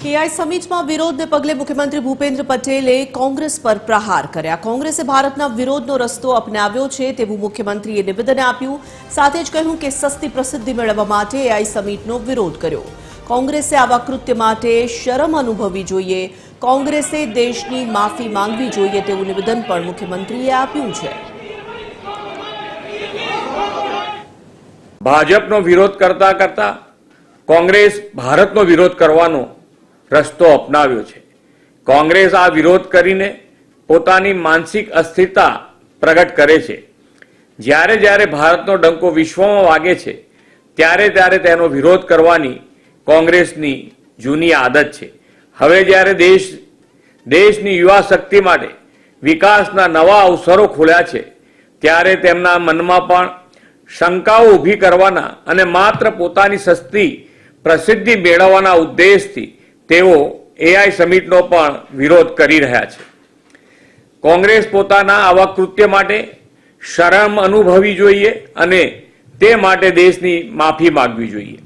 AI સમિટમાં વિરોધને પગલે મુખ્યમંત્રી ભૂપેન્દ્ર પટેલે કોંગ્રેસ પર પ્રહાર કર્યા। કોંગ્રેસે ભારતના વિરોધનો રસ્તો અપનાવ્યો છે તેવું મુખ્યમંત્રીએ નિવેદન આપ્યું। સાથે જ કહ્યું કે સસ્તી પ્રસિદ્ધિ મેળવવા માટે એઆઈ સમિટનો વિરોધ કર્યો। કોંગ્રેસે આવા કૃત્ય માટે શરમ અનુભવવી જોઈએ। કોંગ્રેસે દેશની માફી માંગવી જોઈએ તેવું નિવેદન પણ મુખ્યમંત્રીએ આપ્યું છે। ભાજપનો વિરોધ કરતા કરતા કોંગ્રેસ ભારતનો વિરોધ કરવાનો રસ્તો અપનાવ્યો છે। કોંગ્રેસ આ વિરોધ કરીને પોતાની માનસિક અસ્થિરતા પ્રગટ કરે છે। જ્યારે જ્યારે ભારતનો ડંકો વિશ્વમાં વાગે છે ત્યારે ત્યારે તેનો વિરોધ કરવાની કોંગ્રેસની જૂની આદત છે। હવે જ્યારે દેશની યુવા શક્તિ માટે વિકાસના નવા અવસરો ખોલ્યા છે ત્યારે તેમના મનમાં પણ શંકાઓ ઊભી કરવાના અને માત્ર પોતાની સસ્તી પ્રસિદ્ધિ મેળવવાના ઉદ્દેશથી તેઓ એઆઈ સમિટનો પણ વિરોધ કરી રહ્યા છે। કોંગ્રેસ પોતાના આવા કૃત્ય માટે શરમ અનુભવવી જોઈએ અને તે માટે દેશની માફી માંગવી જોઈએ।